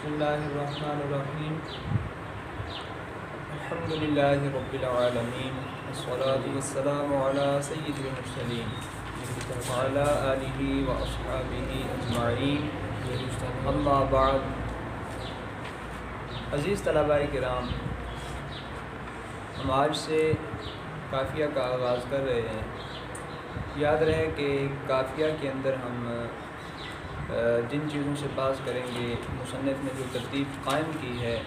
بسم اللہ الرحمن الرحیم الحمد للہ رب العالمین والصلاة والسلام علی سید المرسلین وعلی آلہ واصحابہ اجمعین اما بعد۔ عزیز طلباء کرام، ہم آج سے قافیہ کا آغاز کر رہے ہیں۔ یاد رہے کہ قافیہ کے اندر ہم جن چیزوں سے بحث کریں گے، مصنف نے جو ترتیب قائم کی ہے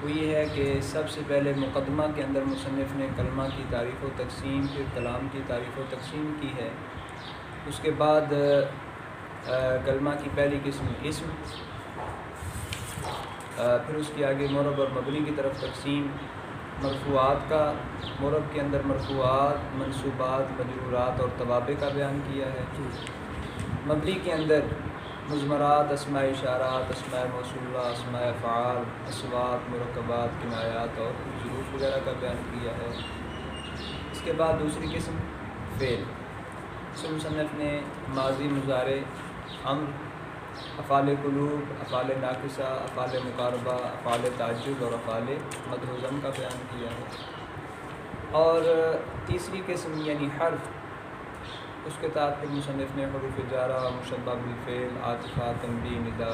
وہ یہ ہے کہ سب سے پہلے مقدمہ کے اندر مصنف نے کلمہ کی تعریف و تقسیم، پھر کلام کی تعریف و تقسیم کی ہے۔ اس کے بعد کلمہ کی پہلی قسم اسم، پھر اس کی آگے معرب اور مبنی کی طرف تقسیم، مرفوعات کا معرب کے اندر مرفوعات، منصوبات، مجرورات اور توابع کا بیان کیا ہے۔ مبنی کے اندر مضمرات، اسماء اشارات، اسماء موصولہ، اسماء افعال، اصوات، مرکبات، کنایات اور ظروف وغیرہ کا بیان کیا ہے۔ اس کے بعد دوسری قسم فعل، اس میں مصنف نے ماضی، مضارع، امر، افعال قلوب، افعال ناقصہ، افعال مقاربہ، افعال تعجب اور افعال مدح و ذم کا بیان کیا ہے۔ اور تیسری قسم یعنی حرف، اس کے تحت پھر مصنف نے حروف جارہ، مشبہ بالفعل، عاطفہ، تنبیہ، ندا،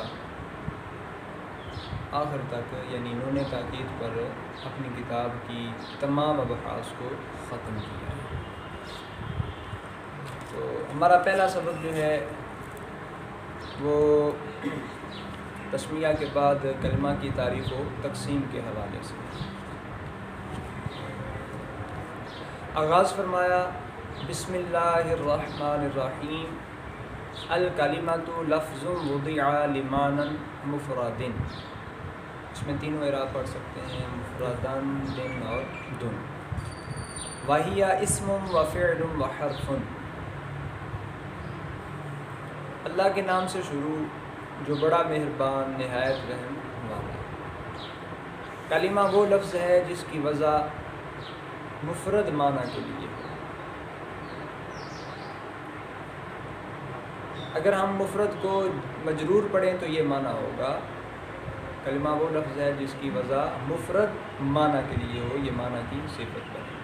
آخر تک یعنی نون تاکید پر اپنی کتاب کی تمام ابحاث کو ختم کیا ہے۔ تو ہمارا پہلا سبق جو ہے وہ تسمیہ کے بعد کلمہ کی تعریف و تقسیم کے حوالے سے۔ آغاز فرمایا بسم اللہ الرحمن الرحیم، الکلمۃ لفظ وضع لمعنی مفرد۔ اس میں تینوں اعراب پڑھ سکتے ہیں، مفردن، دن اور دن۔ وہی اسم و فعل و حرف، اللہ کے نام سے شروع جو بڑا مہربان نہایت رحم والا۔ کلمہ وہ لفظ ہے جس کی وضع مفرد معنی کے لیے ہو۔ اگر ہم مفرد کو مجرور پڑھیں تو یہ معنی ہوگا کلمہ وہ لفظ ہے جس کی وضع مفرد معنی کے لیے ہو، یہ معنی کی صفت بنے۔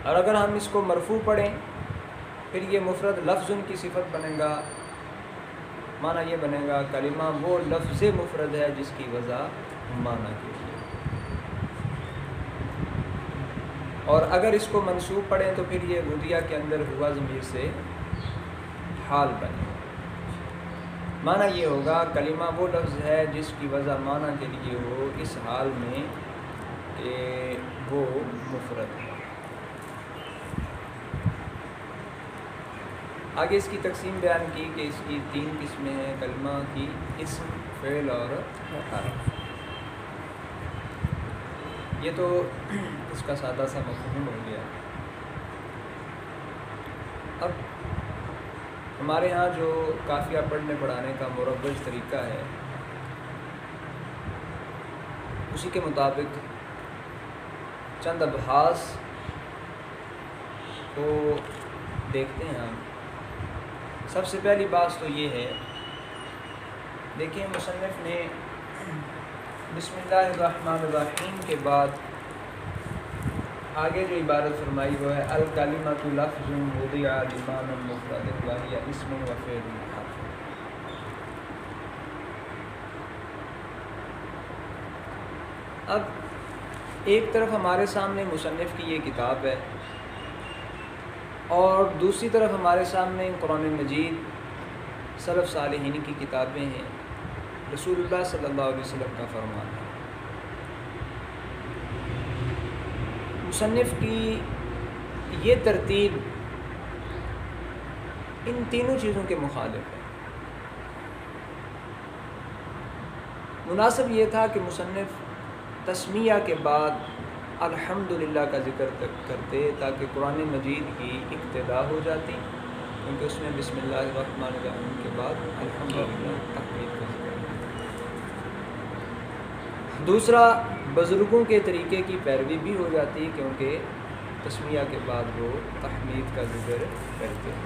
اور اگر ہم اس کو مرفوع پڑھیں پھر یہ مفرد لفظ کی صفت بنے گا، معنی یہ بنے گا کلمہ وہ لفظ مفرد ہے جس کی وضع معنی کے لیے۔ اور اگر اس کو منصوب پڑھیں تو پھر یہ وضع کے اندر ہوا ضمیر سے حال بنے گا۔ معنی یہ ہوگا کلمہ وہ لفظ ہے جس کی وضع معنی کے لیے ہو، اس حال میں کہ وہ مفرد ہے۔ آگے اس کی تقسیم بیان کی کہ اس کی تین قسمیں ہیں کلمہ کی، اسم، فعل اور حرف۔ یہ تو اس کا سادہ سا مفہوم ہو گیا۔ اب ہمارے ہاں جو قافیہ پڑھنے پڑھانے کا مروج طریقہ ہے اسی کے مطابق چند ابحاث کو دیکھتے ہیں ہم۔ سب سے پہلی بات تو یہ ہے، دیکھیں مصنف نے بسم اللہ الرحمن الرحیم کے بعد آگے جو عبارت فرمائی وہ ہے الکلمۃ لفظ وضع لمعنی مفرد وہی اسم و فعل و حرف۔ اب ایک طرف ہمارے سامنے مصنف کی یہ کتاب ہے اور دوسری طرف ہمارے سامنے قرآن مجید، سلف صالحین کی کتابیں ہیں، رسول اللہ صلی اللہ علیہ وسلم کا فرمان ہے۔ مصنف کی یہ ترتیب ان تینوں چیزوں کے مخالف ہے۔ مناسب یہ تھا کہ مصنف تسمیہ کے بعد الحمدللہ کا ذکر کرتے تاکہ قرآن مجید کی ابتدا ہو جاتی، کیونکہ اس میں بسم اللہ الرحمن الرحیم کے بعد الحمدللہ تحمید کا ذکر ہے۔ دوسرا، بزرگوں کے طریقے کی پیروی بھی ہو جاتی کیونکہ تسمیہ کے بعد وہ تحمید کا ذکر کرتے ہیں۔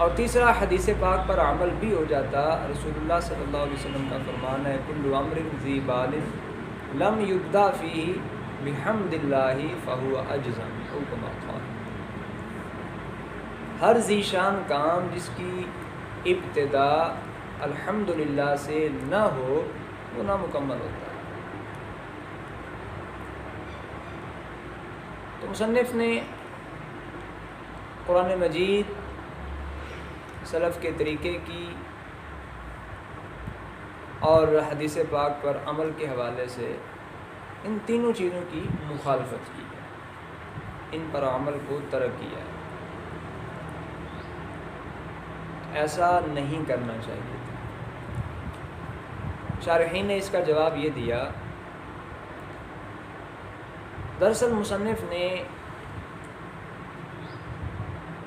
اور تیسرا حدیث پاک پر عمل بھی ہو جاتا. رسول اللہ صلی اللہ علیہ وسلم کا فرمان ہے کل امر ذی بال لم یبدا فیہ بحمد اللہ فہو اجزم او کما قال. ہر ذی شان کام جس کی ابتدا الحمدللہ سے نہ ہو وہ نامکمل ہوتا ہے. تو مصنف نے قرآن مجید سلف کے طریقے کی اور حدیث پاک پر عمل کے حوالے سے ان تینوں چیزوں کی مخالفت کی ہے، ان پر عمل کو ترک کیا ہے. ایسا نہیں کرنا چاہیے تھا. شارحین نے اس کا جواب یہ دیا دراصل مصنف نے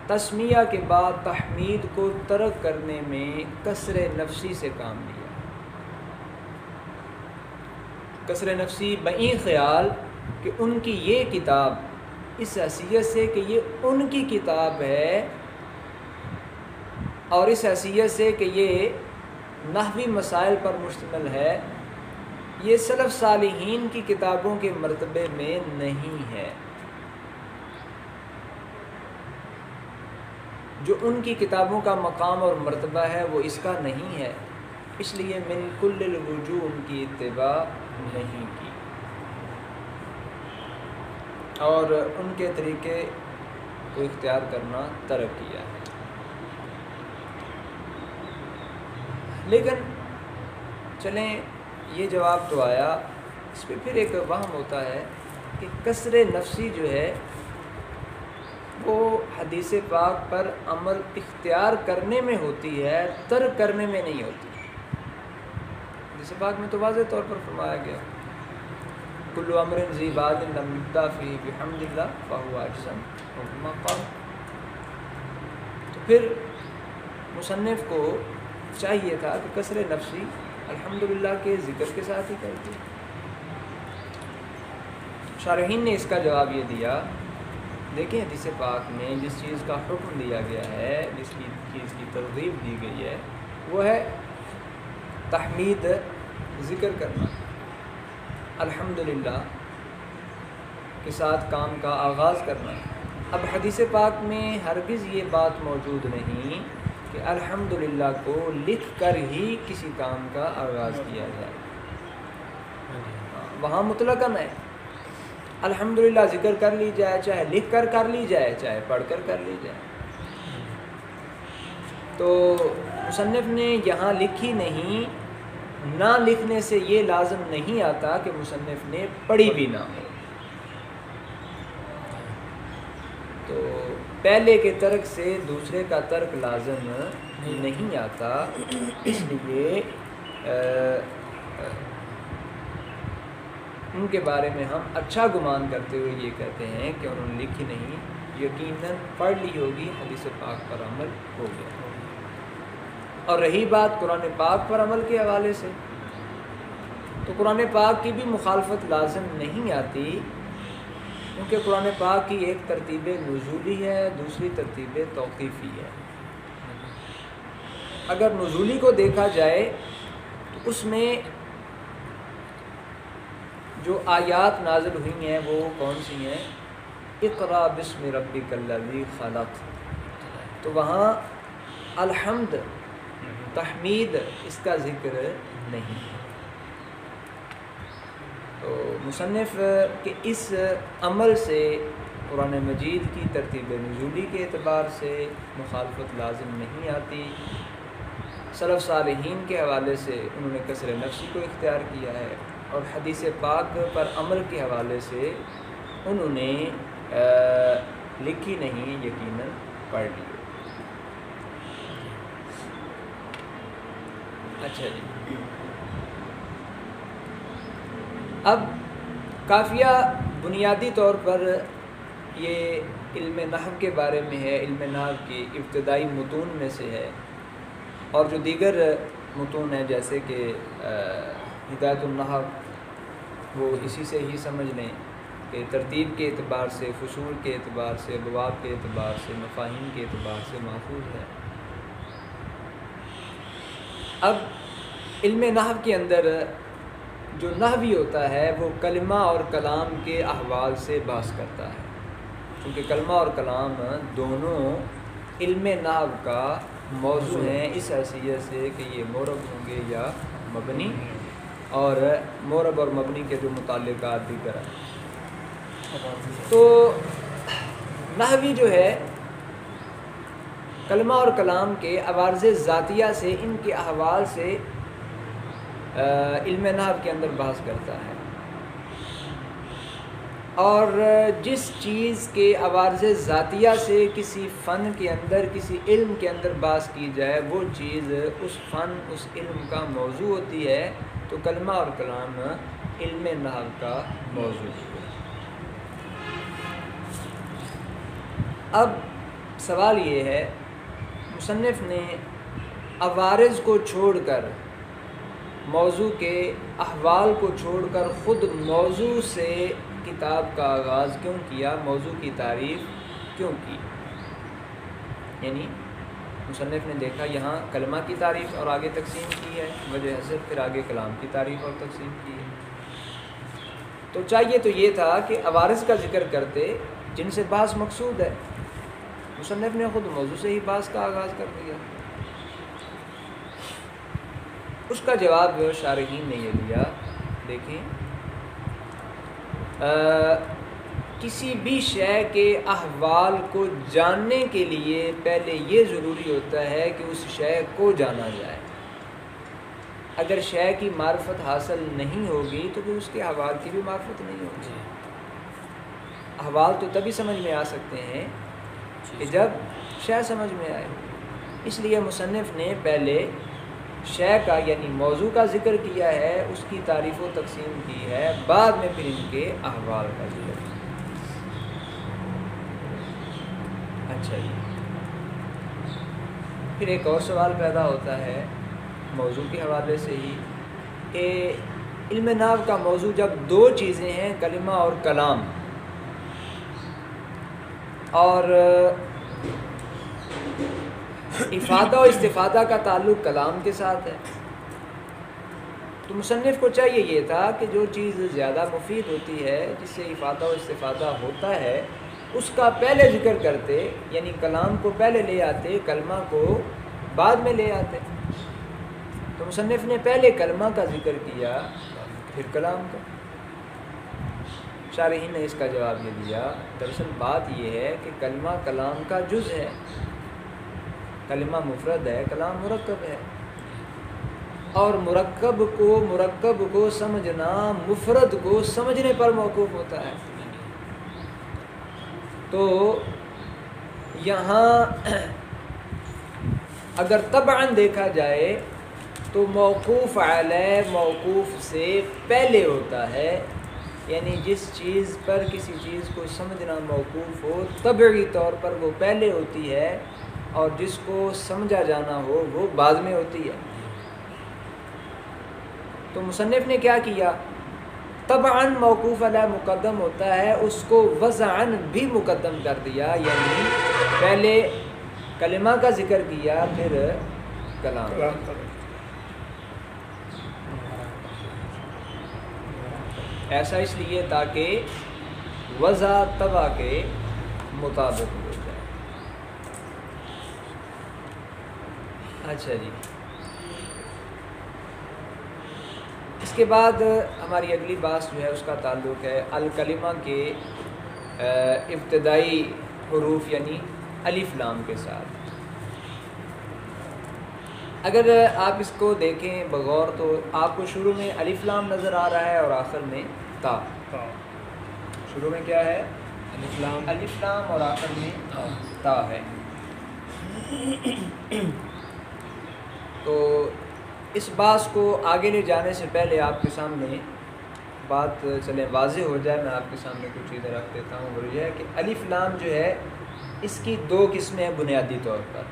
تسمیہ کے بعد تحمید کو ترک کرنے میں کسر نفسی سے کام لیا. کسر نفسی بئی خیال کہ ان کی یہ کتاب اس حیثیت سے کہ یہ ان کی کتاب ہے اور اس حیثیت سے کہ یہ نحوی مسائل پر مشتمل ہے، یہ سلف صالحین کی کتابوں کے مرتبے میں نہیں ہے. جو ان کی کتابوں کا مقام اور مرتبہ ہے وہ اس کا نہیں ہے، اس لیے من کل الوجوہ ان کی اتباع نہیں کی اور ان کے طریقے کو اختیار کرنا ترک کیا ہے. لیکن چلیں یہ جواب تو آیا، اس پہ پھر ایک وہم ہوتا ہے کہ کسر نفسی جو ہے وہ حدیث پاک پر عمل اختیار کرنے میں ہوتی ہے، ترک کرنے میں نہیں ہوتی. حدیث پاک میں تو واضح طور پر فرمایا گیا کل امر ذی بال لم یبدا فیہ بحمد اللہ فہو اجزم او کما قال. تو پھر مصنف کو چاہیے تھا کہ کسر نفسی الحمدللہ کے ذکر کے ساتھ ہی کرتی. شارحین نے اس کا جواب یہ دیا دیکھیں حدیث پاک میں جس چیز کا حکم دیا گیا ہے، جس کی چیز کی ترغیب دی گئی ہے وہ ہے تحمید، ذکر کرنا، الحمدللہ کے ساتھ کام کا آغاز کرنا. اب حدیث پاک میں ہرگز یہ بات موجود نہیں کہ الحمدللہ کو لکھ کر ہی کسی کام کا آغاز کیا جائے. وہاں مطلقاً ہے الحمدللہ ذکر کر لی جائے، چاہے لکھ کر لی جائے چاہے پڑھ کر لی جائے. تو مصنف نے یہاں لکھی نہیں، نہ لکھنے سے یہ لازم نہیں آتا کہ مصنف نے پڑھی بھی نہ ہو. تو پہلے کے ترک سے دوسرے کا ترک لازم نہیں آتا، اس لیے ان کے بارے میں ہم اچھا گمان کرتے ہوئے یہ کہتے ہیں کہ انہوں نے لکھی نہیں، یقیناً پڑھ لی ہوگی، حدیث پاک پر عمل ہو گیا. اور رہی بات قرآن پاک پر عمل کے حوالے سے، تو قرآن پاک کی بھی مخالفت لازم نہیں آتی، کیونکہ قرآن پاک کی ایک ترتیب نزولی ہے، دوسری ترتیب توقیفی ہے. اگر نزولی کو دیکھا جائے تو اس میں جو آیات نازل ہوئی ہیں وہ کون سی ہیں؟ اقرا بسم ربک الذی خلق. تو وہاں الحمد، تحمید، اس کا ذکر نہیں. تو مصنف کے اس عمل سے قرآن مجید کی ترتیب نزولی کے اعتبار سے مخالفت لازم نہیں آتی. سلف صالحین کے حوالے سے انہوں نے کسر نفسی کو اختیار کیا ہے، اور حدیث پاک پر عمل کے حوالے سے انہوں نے لکھی نہیں، یقیناً پڑھ لی. اچھا جی، اب کافیہ بنیادی طور پر یہ علم نحو کے بارے میں ہے، علم نحو کی ابتدائی متون میں سے ہے، اور جو دیگر متون ہیں جیسے کہ ہدایت النحو وہ اسی سے ہی سمجھ لیں کہ ترتیب کے اعتبار سے، فصول کے اعتبار سے، ابواب کے اعتبار سے، مفاہیم کے اعتبار سے محفوظ ہے. اب علم نحو کے اندر جو نحوی ہوتا ہے وہ کلمہ اور کلام کے احوال سے بحث کرتا ہے، کیونکہ کلمہ اور کلام دونوں علم نحو کا موضوع ہیں، اس حیثیت سے کہ یہ معرب ہوں گے یا مبنی، اور معرب اور مبنی کے جو متعلقات دیگر ہیں۔ تو نحوی جو ہے کلمہ اور کلام کے عوارض ذاتیہ سے، ان کے احوال سے علم نحو کے اندر بحث کرتا ہے، اور جس چیز کے عوارض ذاتیہ سے کسی فن کے اندر، کسی علم کے اندر بحث کی جائے، وہ چیز اس فن، اس علم کا موضوع ہوتی ہے، تو کلمہ اور کلام علم نحو کا موضوع ہے۔ اب سوال یہ ہے، مصنف نے عوارض کو چھوڑ کر، موضوع کے احوال کو چھوڑ کر، خود موضوع سے کتاب کا آغاز کیوں کیا، موضوع کی تعریف کیوں کی؟ یعنی مصنف نے دیکھا یہاں کلمہ کی تعریف اور آگے تقسیم کی ہے، وجہ حسب پھر آگے کلام کی تعریف اور تقسیم کی ہے، تو چاہیے تو یہ تھا کہ عوارض کا ذکر کرتے جن سے بحث مقصود ہے، مصنف نے خود موضوع سے ہی بحث کا آغاز کر دیا۔ اس کا جواب شارحین نے یہ دیا، دیکھیں کسی بھی شے کے احوال کو جاننے کے لیے پہلے یہ ضروری ہوتا ہے کہ اس شے کو جانا جائے۔ اگر شے کی معرفت حاصل نہیں ہوگی تو پھر اس کے احوال کی بھی معرفت نہیں ہوگی۔ احوال تو تبھی سمجھ میں آ سکتے ہیں کہ جب شے سمجھ میں آئے، اس لیے مصنف نے پہلے شے کا یعنی موضوع کا ذکر کیا ہے، اس کی تعریف و تقسیم کی ہے، بعد میں پھر ان کے احوال کا ذکر کیا۔ اچھا جی، پھر ایک اور سوال پیدا ہوتا ہے موضوع کے حوالے سے ہی کہ علم نحو کا موضوع جب دو چیزیں ہیں، کلمہ اور کلام، اور افادہ و استفادہ کا تعلق کلام کے ساتھ ہے، تو مصنف کو چاہیے یہ تھا کہ جو چیز زیادہ مفید ہوتی ہے، جس سے افادہ و استفادہ ہوتا ہے، اس کا پہلے ذکر کرتے، یعنی کلام کو پہلے لے آتے، کلمہ کو بعد میں لے آتے۔ تو مصنف نے پہلے کلمہ کا ذکر کیا پھر کلام کا۔ شارحین نے اس کا جواب یہ دیا، دراصل بات یہ ہے کہ کلمہ کلام کا جز ہے، کلمہ مفرد ہے، کلام مرکب ہے، اور مرکب کو سمجھنا مفرد کو سمجھنے پر موقوف ہوتا ہے۔ تو یہاں اگر طبعاً دیکھا جائے تو موقوف علیہ موقوف سے پہلے ہوتا ہے، یعنی جس چیز پر کسی چیز کو سمجھنا موقوف ہو طبعی طور پر وہ پہلے ہوتی ہے، اور جس کو سمجھا جانا ہو وہ بعد میں ہوتی ہے۔ تو مصنف نے کیا کیا، طبعاً موقوف علیہ مقدم ہوتا ہے، اس کو وضعاً بھی مقدم کر دیا، یعنی پہلے کلمہ کا ذکر کیا پھر کلام۔ ایسا اس لیے تاکہ وضع طبع کے مطابق ہو جائے۔ اچھا جی، اس کے بعد ہماری اگلی بات جو ہے اس کا تعلق ہے الکلمہ کے ابتدائی حروف یعنی الف لام کے ساتھ۔ اگر آپ اس کو دیکھیں بغور تو آپ کو شروع میں الف لام نظر آ رہا ہے اور آخر میں تا۔ شروع میں کیا ہے؟ الف لام اور آخر میں تا ہے۔ تو اس بات کو آگے لے جانے سے پہلے آپ کے سامنے بات چلیں واضح ہو جائے، میں آپ کے سامنے کچھ چیزیں رکھ دیتا ہوں، وہ یہ ہے کہ الف لام جو ہے اس کی دو قسمیں ہیں بنیادی طور پر۔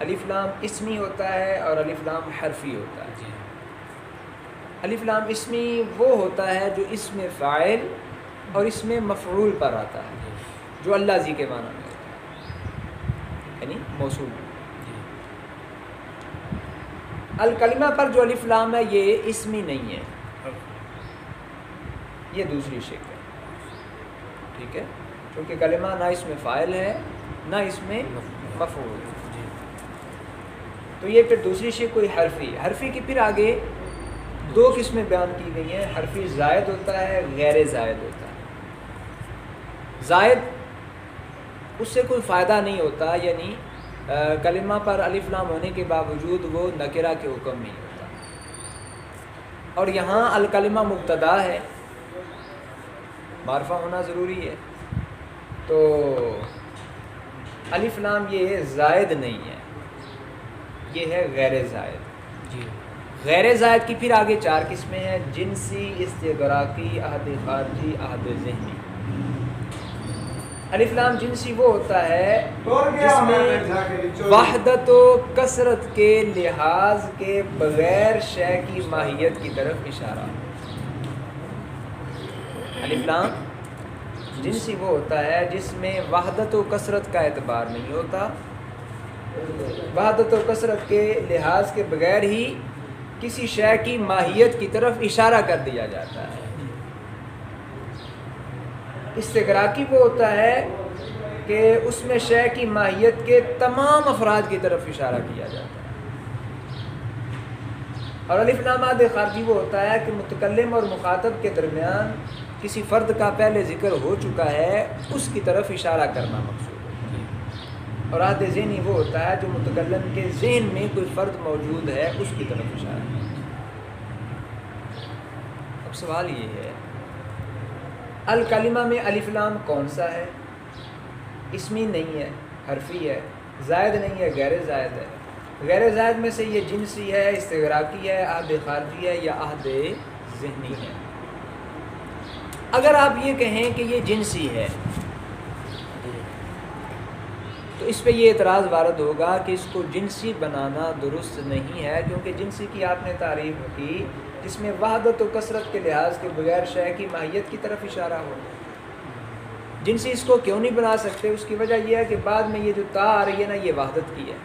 الف لام اسمی ہوتا ہے اور الف لام حرفی ہوتا ہے۔ الف لام اسمی وہ ہوتا ہے جو اسم فاعل اور اسم مفعول پر آتا ہے، جو اللہ زی کے معنی میں ہوتا ہے، یعنی موصول۔ الکلمہ پر جو الف لام ہے یہ اسمی نہیں ہے، یہ دوسری شکل ہے، ٹھیک ہے، کیونکہ کلمہ نہ اس میں فاعل ہے نہ اس میں مفعول ہے، تو یہ پھر دوسری شکل کوئی حرفی. حرفی کی پھر آگے دو قسمیں بیان کی گئی ہیں. حرفی زائد ہوتا ہے، غیر زائد ہوتا ہے. زائد اس سے کوئی فائدہ نہیں ہوتا، یعنی کلمہ پر الف لام ہونے کے باوجود وہ نکرہ کے حکم نہیں ہوتا. اور یہاں الکلمہ مبتدا ہے، معرفہ ہونا ضروری ہے، تو الف لام یہ زائد نہیں ہے، یہ ہے غیر زائد. غیر زائد کی پھر آگے چار قسمیں ہیں: جنسی، استغراقی، عہد خارجی، عہد ذہنی. الف لام جنسی وہ ہوتا ہے جس میں وحدت و کثرت کے لحاظ کے بغیر شے کی ماہیت کی طرف اشارہ. الف لام جنسی وہ ہوتا ہے جس میں وحدت و کثرت کا اعتبار نہیں ہوتا، وحدت و کثرت کے لحاظ کے بغیر ہی کسی شے کی ماہیت کی طرف اشارہ کر دیا جاتا ہے. استغراقی وہ ہوتا ہے کہ اس میں شے کی ماہیت کے تمام افراد کی طرف اشارہ کیا جاتا ہے. اور الف لام عہد خارجی وہ ہوتا ہے کہ متکلم اور مخاطب کے درمیان کسی فرد کا پہلے ذکر ہو چکا ہے، اس کی طرف اشارہ کرنا مقصود ہے. اور عہد ذہنی وہ ہوتا ہے جو متکلم کے ذہن میں کوئی فرد موجود ہے، اس کی طرف اشارہ کرنا. اب سوال یہ ہے، الکلمہ میں الف لام کون سا ہے؟ اسمی نہیں ہے، حرفی ہے، زائد نہیں ہے، غیر زائد ہے. غیر زائد میں سے یہ جنسی ہے، استغراقی ہے، عہد خارجی ہے یا عہد ذہنی ہے. اگر آپ یہ کہیں کہ یہ جنسی ہے تو اس پہ یہ اعتراض وارد ہوگا کہ اس کو جنسی بنانا درست نہیں ہے، کیونکہ جنسی کی آپ نے تعریف کی جس میں وحدت و کثرت کے لحاظ کے بغیر شے کی ماہیت کی طرف اشارہ ہو. جنسی اس کو کیوں نہیں بنا سکتے؟ اس کی وجہ یہ ہے کہ بعد میں یہ جو تا آ رہی ہے نا، یہ وحدت کی ہے.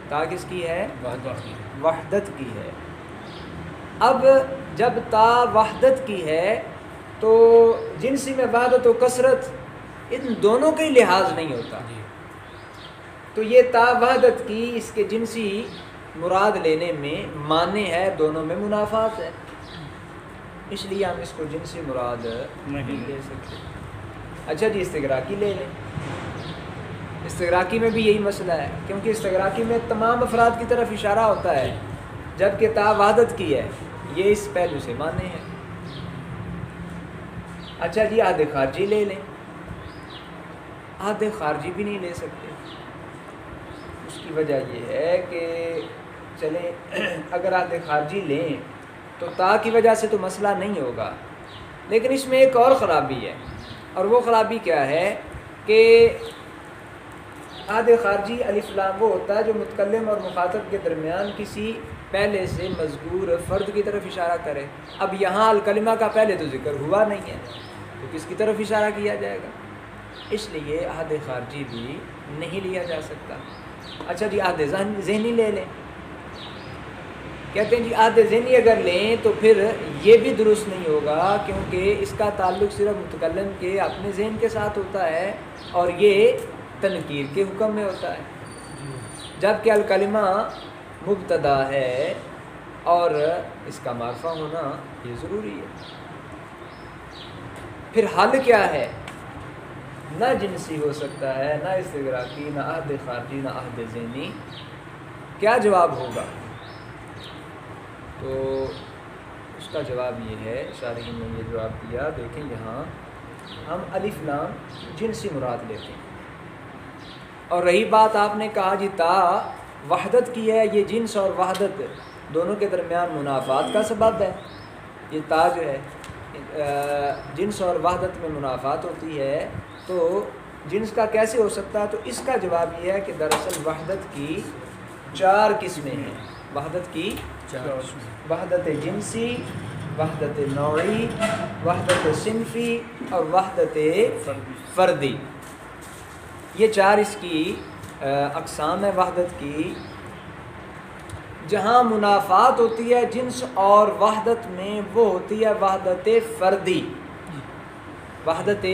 تا کس کی ہے؟ وحدت کی ہے. اب جب تا وحدت کی ہے تو جنسی میں وحدت و کثرت ان دونوں کا ہی لحاظ نہیں ہوتا، تو یہ تا وحدت کی اس کے جنسی مراد لینے میں معنی ہے، دونوں میں منافات ہے، اس لیے ہم اس کو جنسی مراد نہیں لے سکتے. اچھا جی، استغراقی لے لیں. استغراقی میں بھی یہی مسئلہ ہے، کیونکہ استغراقی میں تمام افراد کی طرف اشارہ ہوتا ہے، جبکہ تا وحدت کی ہے، یہ اس پہلو سے معنی ہے. اچھا جی، عہد خارجی لے لیں. عہد خارجی بھی نہیں لے سکتے. اس کی وجہ یہ ہے کہ چلیں اگر عہد خارجی لیں تو تا کی وجہ سے تو مسئلہ نہیں ہوگا، لیکن اس میں ایک اور خرابی ہے، اور وہ خرابی کیا ہے کہ عہد خارجی الف لام وہ ہوتا ہے جو متکلم اور مخاطب کے درمیان کسی پہلے سے مذکور فرد کی طرف اشارہ کرے. اب یہاں الکلمہ کا پہلے تو ذکر ہوا نہیں ہے، تو کس کی طرف اشارہ کیا جائے گا؟ اس لیے عہد خارجی بھی نہیں لیا جا سکتا. اچھا جی، عہد ذہنی لے لیں. کہتے ہیں جی عہد ذہنی اگر لیں تو پھر یہ بھی درست نہیں ہوگا، کیونکہ اس کا تعلق صرف متکلم کے اپنے ذہن کے ساتھ ہوتا ہے اور یہ تنکیر کے حکم میں ہوتا ہے، جبکہ الکلمہ مبتدا ہے اور اس کا معرفہ ہونا یہ ضروری ہے. پھر حل کیا ہے؟ نہ جنسی ہو سکتا ہے، نہ استغراقی، نہ عہد خارجی، نہ عہد ذہنی. کیا جواب ہوگا؟ تو اس کا جواب یہ ہے، شارحین نے یہ جواب دیا. دیکھیں یہاں ہم الف لام جنسی مراد لیتے ہیں، اور رہی بات آپ نے کہا جی تا وحدت کی ہے، یہ جنس اور وحدت دونوں کے درمیان منافات کا سبب ہے. یہ تا جو ہے جنس اور وحدت میں منافات ہوتی ہے، تو جنس کا کیسے ہو سکتا ہے؟ تو اس کا جواب یہ ہے کہ دراصل وحدت کی چار قسمیں ہیں. وحدت کی وحدت جنسی، وحدت نوعی، وحدت صنفی اور وحدت فردی. یہ چار اس کی اقسام ہے وحدت کی. جہاں منافات ہوتی ہے جنس اور وحدت میں وہ ہوتی ہے وحدت فردی، وحدت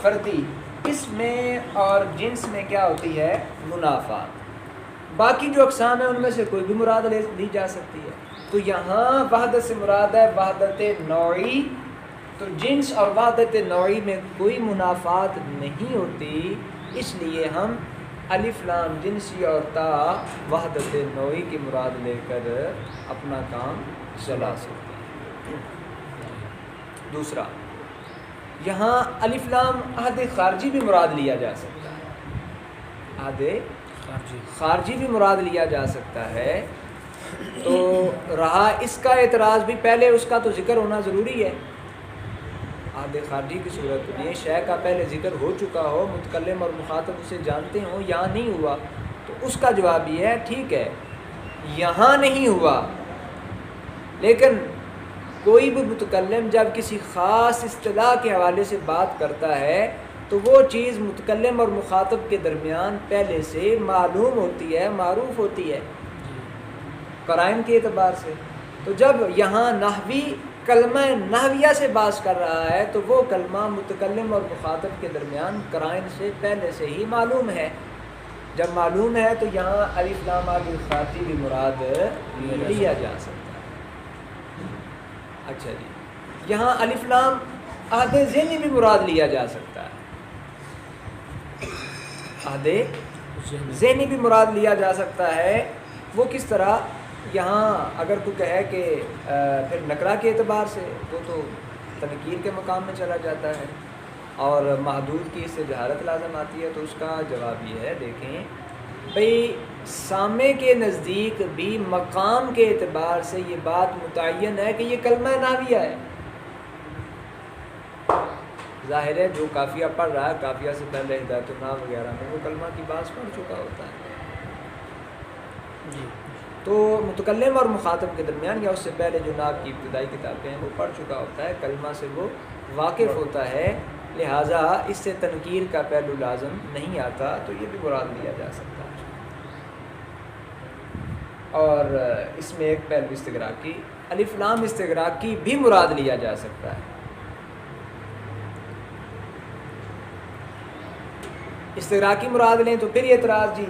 فردی، اس میں اور جنس میں کیا ہوتی ہے منافات۔ باقی جو اقسام ہیں ان میں سے کوئی بھی مراد لی جا سکتی ہے۔ تو یہاں وحدت سے مراد ہے وحدت نوعی، تو جنس اور وحدت نوعی میں کوئی منافات نہیں ہوتی، اس لیے ہم الف لام جنسی اور تا وحدت نوعی کی مراد لے کر اپنا کام چلا سکتے ہیں۔ دوسرا، یہاں الف لام عہد خارجی بھی مراد لیا جا سکتا ہے، عہد خارجی بھی مراد لیا جا سکتا ہے۔ تو رہا اس کا اعتراض بھی، پہلے اس کا تو ذکر ہونا ضروری ہے۔ عہد خارجی کی صورت میں شے کا پہلے ذکر ہو چکا ہو، متکلم اور مخاطب اسے جانتے ہوں، یہاں نہیں ہوا، تو اس کا جواب یہ ہے ٹھیک ہے یہاں نہیں ہوا، لیکن کوئی بھی متکلم جب کسی خاص اصطلاح کے حوالے سے بات کرتا ہے تو وہ چیز متکلم اور مخاطب کے درمیان پہلے سے معلوم ہوتی ہے، معروف ہوتی ہے قرائن کے اعتبار سے۔ تو جب یہاں نحوی کلمہ نحویہ سے بات کر رہا ہے تو وہ کلمہ متکلم اور مخاطب کے درمیان قرائن سے پہلے سے ہی معلوم ہے۔ جب معلوم ہے تو یہاں الف لام عہد خارجی بھی مراد لیا جا سکتا ہے۔ اچھا جی، یہاں الف لام عہد ذہنی بھی مراد لیا جا سکتا ہے، عہد ذہنی بھی مراد لیا جا سکتا ہے۔ وہ کس طرح؟ یہاں اگر کوئی کہے کہ پھر نکرہ کے اعتبار سے تو تنکیر کے مقام میں چلا جاتا ہے، اور محدود کی اس سے جہالت لازم آتی ہے، تو اس کا جواب یہ ہے، دیکھیں بھئی سامع کے نزدیک بھی مقام کے اعتبار سے یہ بات متعین ہے کہ یہ کلمہ نحویہ ہے۔ ظاہر ہے جو قافیہ پڑھ رہا ہے، قافیہ سے پہلے ہدایت النحو وغیرہ میں وہ کلمہ کی بات پڑھ چکا ہوتا ہے جی۔ تو متکلم اور مخاطب کے درمیان یا اس سے پہلے جو نحو کی ابتدائی کتابیں ہیں وہ پڑھ چکا ہوتا ہے، کلمہ سے وہ واقف ہوتا ہے، لہٰذا اس سے تنکیر کا پہلو لازم نہیں آتا، تو یہ بھی مراد لیا جا سکتا ہے۔ اور اس میں ایک پہلو استغراقی، الف لام استغراقی بھی مراد لیا جا سکتا ہے۔ استغراقی مراد لیں تو پھر یہ اعتراض جی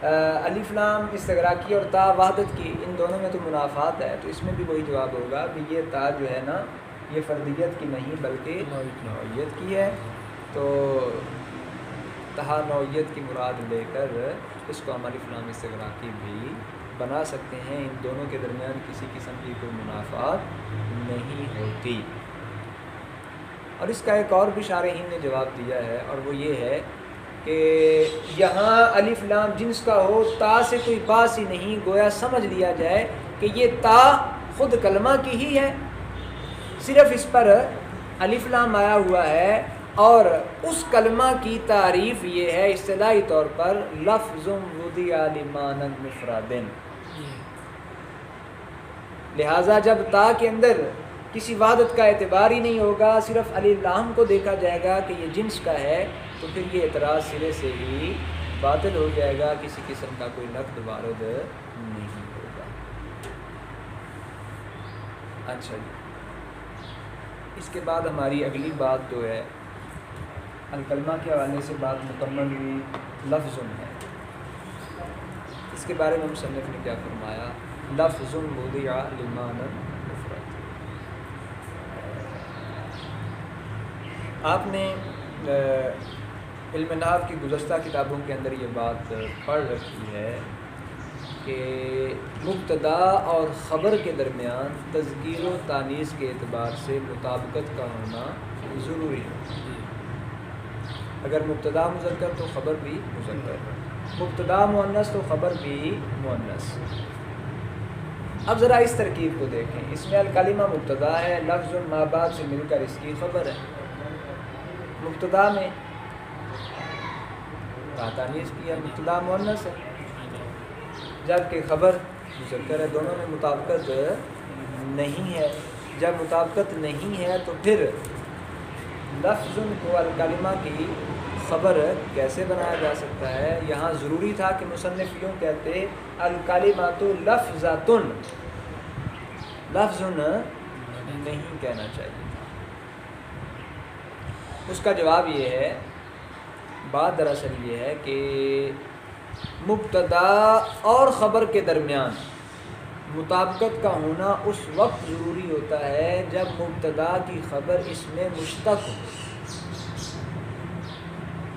الف لام استغراقی اور تا وحدت کی، ان دونوں میں تو منافات ہے، تو اس میں بھی وہی جواب ہوگا کہ یہ تا جو ہے نا یہ فردیت کی نہیں بلکہ نوعیت کی ہے، تو تہا نوعیت کی مراد لے کر اس کو ہم الف لام استغراقی بھی بنا سکتے ہیں، ان دونوں کے درمیان کسی قسم کی کوئی منافات نہیں ہوتی۔ اور اس کا ایک اور بھی شارحین نے جواب دیا ہے، اور وہ یہ ہے کہ یہاں الف لام جنس کا ہو، تا سے کوئی باس ہی نہیں، گویا سمجھ لیا جائے کہ یہ تا خود کلمہ کی ہی ہے، صرف اس پر الف لام آیا ہوا ہے، اور اس کلمہ کی تعریف یہ ہے اصطلاحی طور پر لفظ وضع لمعنی مفرد، لہٰذا جب تا کے اندر کسی وحدت کا اعتبار ہی نہیں ہوگا، صرف الف لام کو دیکھا جائے گا کہ یہ جنس کا ہے، تو پھر یہ اعتراض سرے سے ہی باطل ہو جائے گا، کسی قسم کا کوئی نقد وارد نہیں ہوگا۔ اچھا جی، اس کے بعد ہماری اگلی بات جو ہے الکلمہ کے حوالے سے بات مکمل ہوئی، لفظ ہے، اس کے بارے میں مصنف نے کیا فرمایا؟ لفظ وضع لمعنی مفرد۔ آپ نے علم نحو کی گزشتہ کتابوں کے اندر یہ بات پڑھ رکھی ہے کہ مبتدا اور خبر کے درمیان تذکیر و تانیث کے اعتبار سے مطابقت کا ہونا ضروری ہے۔ اگر مبتدا مذکر تو خبر بھی مذکر، مبتدا مؤنث تو خبر بھی مؤنث۔ اب ذرا اس ترکیب کو دیکھیں، اس میں الکلمہ مبتدا ہے، لفظ ما بعد سے مل کر اس کی خبر ہے۔ مبتدا میں تانیث کیا، مبتدا مؤنث ہے، جبکہ خبر مذکر ہے، دونوں میں مطابقت نہیں ہے۔ جب مطابقت نہیں ہے تو پھر لفظ کو الکلمہ کی خبر کیسے بنایا جا سکتا ہے؟ یہاں ضروری تھا کہ مصنف یوں کہتے الکلمات لفظۃ، لفظ نہیں کہنا چاہیے تھا۔ اس کا جواب یہ ہے، بات دراصل یہ ہے کہ مبتدا اور خبر کے درمیان مطابقت کا ہونا اس وقت ضروری ہوتا ہے جب مبتدا کی خبر اس میں مشتق ہو۔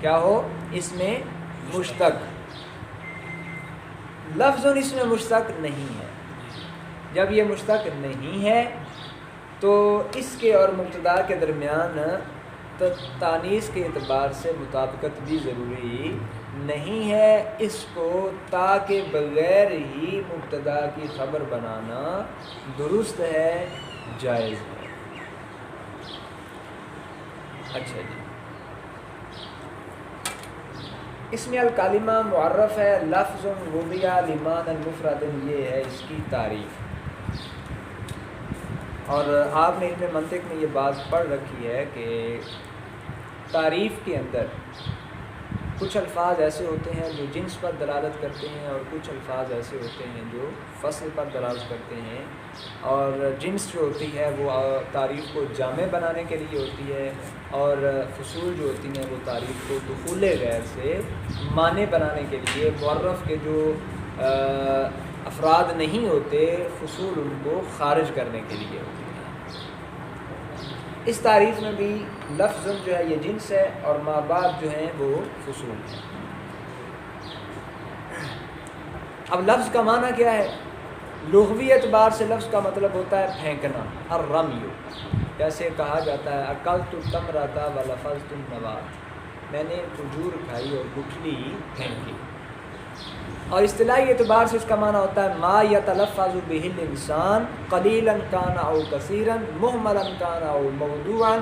کیا ہو؟ اس میں مشتق۔ لفظ اس میں مشتق نہیں ہے۔ جب یہ مشتق نہیں ہے تو اس کے اور مبتدا کے درمیان تانیث کے اعتبار سے مطابقت بھی ضروری نہیں ہے۔ اس کو تا کے بغیر ہی مبتدا کی خبر بنانا درست ہے، جائز ہے۔ اچھا جی، اسم الکلمہ معرف ہے، لفظ وضع لمعنی مفرد، یہ ہے اس کی تعریف۔ اور آپ نے علم منطق میں یہ بات پڑھ رکھی ہے کہ تعریف کے اندر کچھ الفاظ ایسے ہوتے ہیں جو جنس پر دلالت کرتے ہیں، اور کچھ الفاظ ایسے ہوتے ہیں جو فصل پر دلالت کرتے ہیں۔ اور جنس جو ہوتی ہے وہ تعریف کو جامع بنانے کے لیے ہوتی ہے، اور فصول جو ہوتی ہیں وہ تعریف کو دخول غیر سے معنی بنانے کے لیے، معرف کے جو افراد نہیں ہوتے فصول ان کو خارج کرنے کے لیے ہوتی ہیں۔ اس تعریف میں بھی لفظ جو ہے یہ جنس ہے، اور ما بعد جو ہیں وہ فصول ہیں۔ اب لفظ کا معنی کیا ہے؟ لغوی اعتبار سے لفظ کا مطلب ہوتا ہے پھینکنا، الرمی۔ جیسے کہا جاتا ہے اکلت التمرۃ ولفظت النبات، میں نے کھجور کھائی اور گٹھلی پھینکی۔ اور اصطلاحی اعتبار سے اس کا معنی ہوتا ہے ما یتلفظ بہ الانسان قلیلا کان او کثیرا، مہملا کان او موضوعا،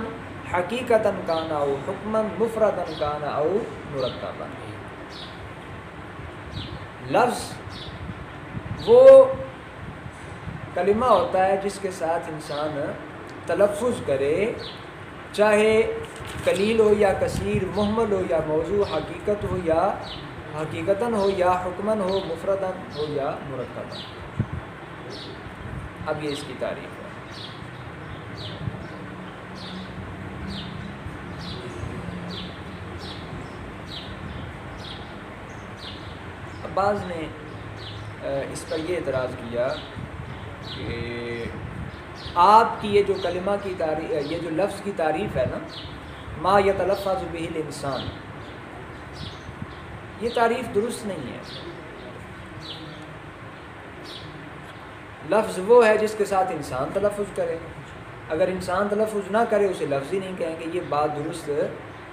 حقیقتا کان او حکما، مفردا کان او مرکبا۔ لفظ وہ کلمہ ہوتا ہے جس کے ساتھ انسان تلفظ کرے، چاہے قلیل ہو یا کثیر، مہمل ہو یا موضوع، حقیقت ہو یا حقیقتاً ہو یا حکماً ہو، مفرداً ہو یا مرکباً۔ اب یہ اس کی تعریف ہے۔ اب بعض نے اس پر یہ اعتراض کیا کہ آپ کی یہ جو کلمہ کی تعریف، یہ جو لفظ کی تعریف ہے نا، ما یتلفظ بہ الانسان، یہ تعریف درست نہیں ہے۔ لفظ وہ ہے جس کے ساتھ انسان تلفظ کرے، اگر انسان تلفظ نہ کرے اسے لفظ ہی نہیں کہیں گے۔ یہ بات درست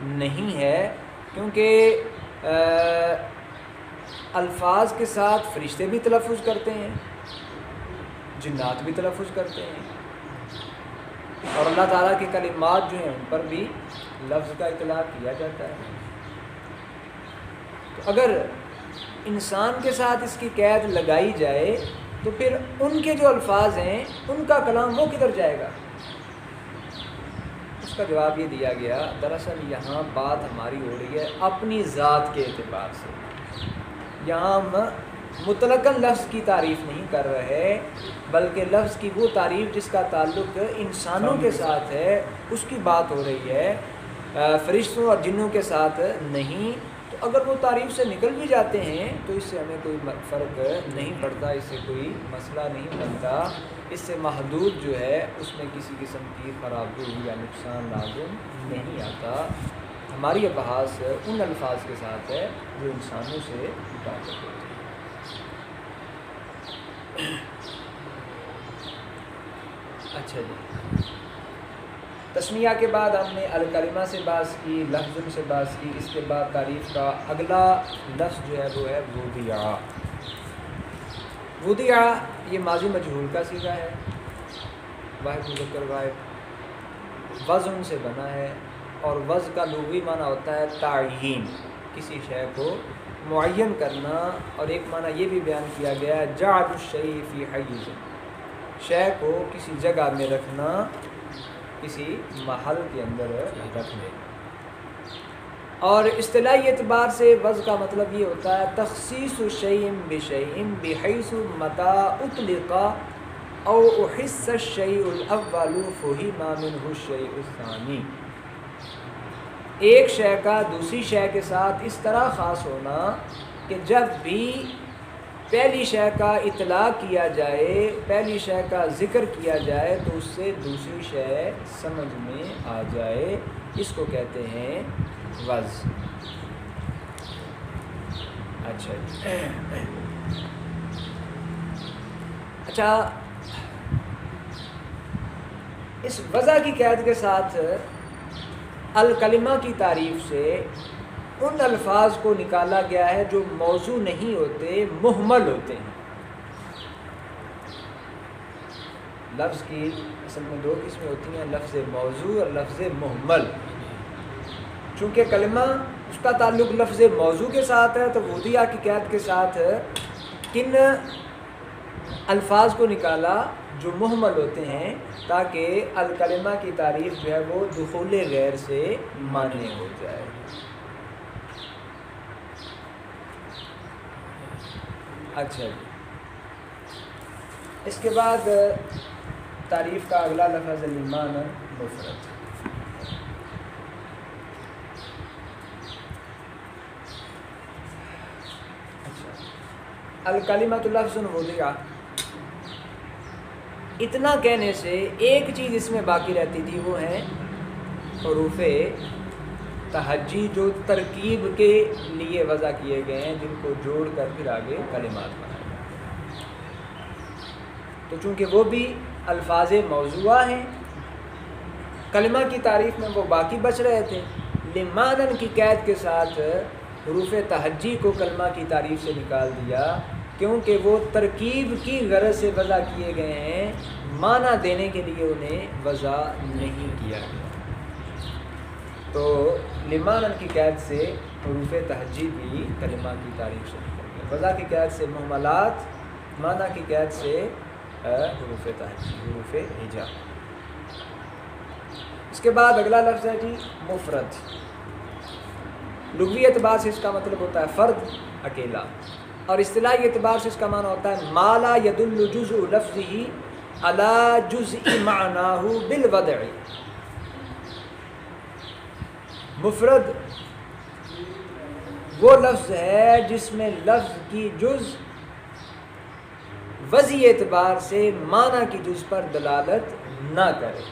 نہیں ہے، کیونکہ الفاظ کے ساتھ فرشتے بھی تلفظ کرتے ہیں، جنات بھی تلفظ کرتے ہیں، اور اللہ تعالیٰ کے کلمات جو ہیں ان پر بھی لفظ کا اطلاق کیا جاتا ہے۔ تو اگر انسان کے ساتھ اس کی قید لگائی جائے تو پھر ان کے جو الفاظ ہیں ان کا کلام وہ کدھر جائے گا؟ اس کا جواب یہ دیا گیا، دراصل یہاں بات ہماری ہو رہی ہے اپنی ذات کے اعتبار سے۔ یہاں ہم مطلقاً لفظ کی تعریف نہیں کر رہے، بلکہ لفظ کی وہ تعریف جس کا تعلق انسانوں کے ساتھ ہے اس کی بات ہو رہی ہے، فرشتوں اور جنوں کے ساتھ نہیں۔ تو اگر وہ تعریف سے نکل بھی جاتے ہیں تو اس سے ہمیں کوئی فرق نہیں پڑتا، اس سے کوئی مسئلہ نہیں بنتا، اس سے محدود جو ہے اس میں کسی قسم کی خرابی یا نقصان لازم نہیں آتا۔ ہماری بحث ان الفاظ کے ساتھ ہے جو انسانوں سے متعلق ہوتے ہیں۔ اچھا جی، تسمیہ کے بعد ہم نے الکلمہ سے بحث کی، لفظ سے بحث کی، اس کے بعد تعریف کا اگلا لفظ جو ہے وہ ہے وضع۔ وضع یہ ماضی مجہول کا صیغہ ہے، واحد مذکر غائب، وزن سے بنا ہے، اور وضع کا لغوی معنی ہوتا ہے تعیین، کسی شے کو معین کرنا، اور ایک معنی یہ بھی بیان کیا گیا ہے جعل الشیء فی حیز، شے کو کسی جگہ میں رکھنا، کسی محل کے اندر رکھنے۔ اور اصطلاحی اعتبار سے وضع کا مطلب یہ ہوتا ہے تخصیص شیء بشیء بحیث متى اطلق او احس الشیء الاول فہم منہ الشیء الثانی، ایک شے کا دوسری شے کے ساتھ اس طرح خاص ہونا کہ جب بھی پہلی شے کا اطلاق کیا جائے، پہلی شے کا ذکر کیا جائے تو اس سے دوسری شے سمجھ میں آ جائے، اس کو کہتے ہیں وضع۔ اچھا اس وضع کی قید کے ساتھ الکلمہ کی تعریف سے ان الفاظ کو نکالا گیا ہے جو موضوع نہیں ہوتے، مہمل ہوتے ہیں۔ لفظ کی اصل میں دو قسمیں ہوتی ہیں، لفظ موضوع اور لفظ مہمل۔ چونکہ کلمہ اس کا تعلق لفظ موضوع کے ساتھ ہے تو وضع کی قید کے ساتھ کن الفاظ کو نکالا جو مہمل ہوتے ہیں تاکہ الکلمہ کی تعریف جو ہے وہ دخول غیر سے مانع ہو جائے۔ اچھا اس کے بعد تعریف کا اگلا لفظ لیمان مفرد۔ الکلمۃ لفظ وضع، اتنا کہنے سے ایک چیز اس میں باقی رہتی تھی، وہ ہیں حروف تہجی جو ترکیب کے لیے وضع کیے گئے ہیں، جن کو جوڑ کر پھر آگے کلمات بنائے گئے۔ تو چونکہ وہ بھی الفاظ موضوعہ ہیں، کلمہ کی تعریف میں وہ باقی بچ رہے تھے، لمانن کی قید کے ساتھ حروف تہجی کو کلمہ کی تعریف سے نکال دیا، کیونکہ وہ ترکیب کی غرض سے وضع کیے گئے ہیں، معنی دینے کے لیے انہیں وضع نہیں کیا گیا۔ تو لمانن کی قید سے حروف تہجی بھی کلمہ کی تعریف سے نکل گئے، وضع کی قید سے مہملات، معنی کی قید سے حروف تہجی، حروف ہجا۔ اس کے بعد اگلا لفظ ہے جی مفرد۔ لغوی اعتبار سے اس کا مطلب ہوتا ہے فرد، اکیلا، اور اصطلاحی اعتبار سے اس کا معنی ہوتا ہے ما لا يدل جزء لفظه على جزء معناه بالوضع۔ مفرد وہ لفظ ہے جس میں لفظ کی جز وضعی اعتبار سے معنی کی جز پر دلالت نہ کرے،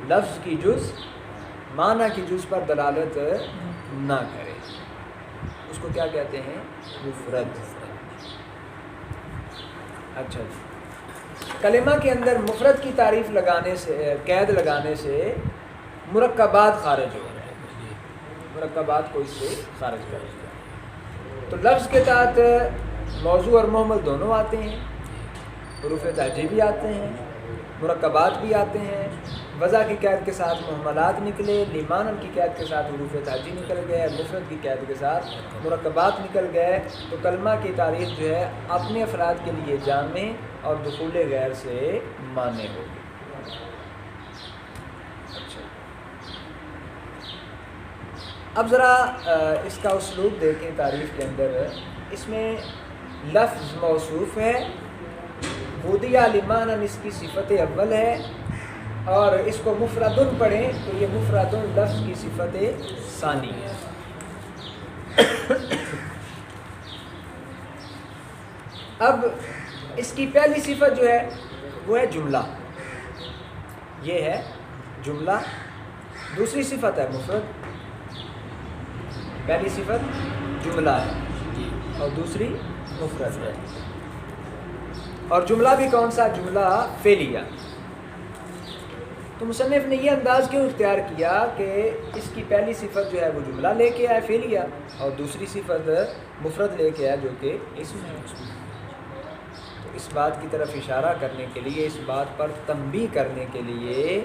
لفظ کی جز معنی کی جز پر دلالت نہ کرے، اس کو کیا کہتے ہیں؟ مفرد۔ اچھا جی، کلمہ کے اندر مفرد کی تعریف لگانے سے، قید لگانے سے مرکبات خارج ہو رہے ہیں، مرکبات کو اس سے خارج کر دیا۔ تو لفظ کے تحت موضوع اور مہمل دونوں آتے ہیں، حروف تہجی بھی آتے ہیں، مرکبات بھی آتے ہیں۔ وضع کی قید کے ساتھ مہملات نکلے، لیمانن کی قید کے ساتھ حروف تہجی نکل گئے، مفرد کی قید کے ساتھ مرکبات نکل گئے، تو کلمہ کی تعریف جو ہے اپنے افراد کے لیے جامع اور دخول غیر سے مانع ہوگی۔ اب ذرا اس کا اسلوب دیکھیں تعریف کے اندر، اس میں لفظ موصوف ہے، وضع لیمانن اس کی صفت اول ہے، اور اس کو مفردن پڑھیں تو یہ مفردن لفظ کی صفت ثانی ہے۔ اب اس کی پہلی صفت جو ہے وہ ہے جملہ، یہ ہے جملہ، دوسری صفت ہے مفرد، پہلی صفت جملہ ہے اور دوسری مفرد ہے۔ اور جملہ بھی کون سا؟ جملہ فعلیہ۔ تو مصنف نے یہ انداز کیوں اختیار کیا کہ اس کی پہلی صفت جو ہے وہ جملہ لے کے آئے فعلیہ، اور دوسری صفت مفرد لے کے آئے جو کہ اسم ہے۔ تو اس بات کی طرف اشارہ کرنے کے لیے، اس بات پر تنبیہ کرنے کے لیے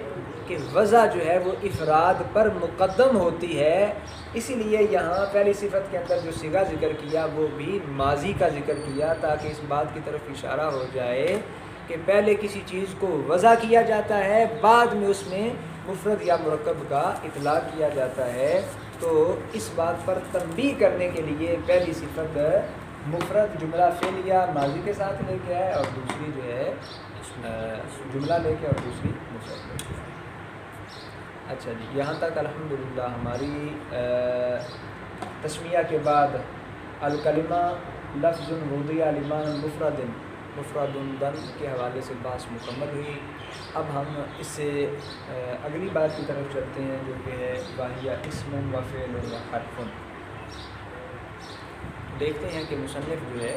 کہ وضع جو ہے وہ افراد پر مقدم ہوتی ہے، اسی لیے یہاں پہلی صفت کے اندر جو صیغہ ذکر کیا وہ بھی ماضی کا ذکر کیا، تاکہ اس بات کی طرف اشارہ ہو جائے کہ پہلے کسی چیز کو وضع کیا جاتا ہے، بعد میں اس میں مفرد یا مرکب کا اطلاق کیا جاتا ہے۔ تو اس بات پر تنبیہ کرنے کے لیے پہلی صفت مفرد جملہ فعلیہ ماضی کے ساتھ لے کے آئے اور دوسری جو ہے جملہ لے کے اور دوسری مفرد لے کے آئے۔ اچھا جی، یہاں تک الحمدللہ ہماری تسمیہ کے بعد الکلمہ لفظ وضع لمعنی مفرد دن کے حوالے سے بحث مکمل ہوئی۔ اب ہم اس سے اگلی بات کی طرف چلتے ہیں جو کہ ہے واہیہ اسم و فعل و حرف۔ دیکھتے ہیں کہ مصنف جو ہے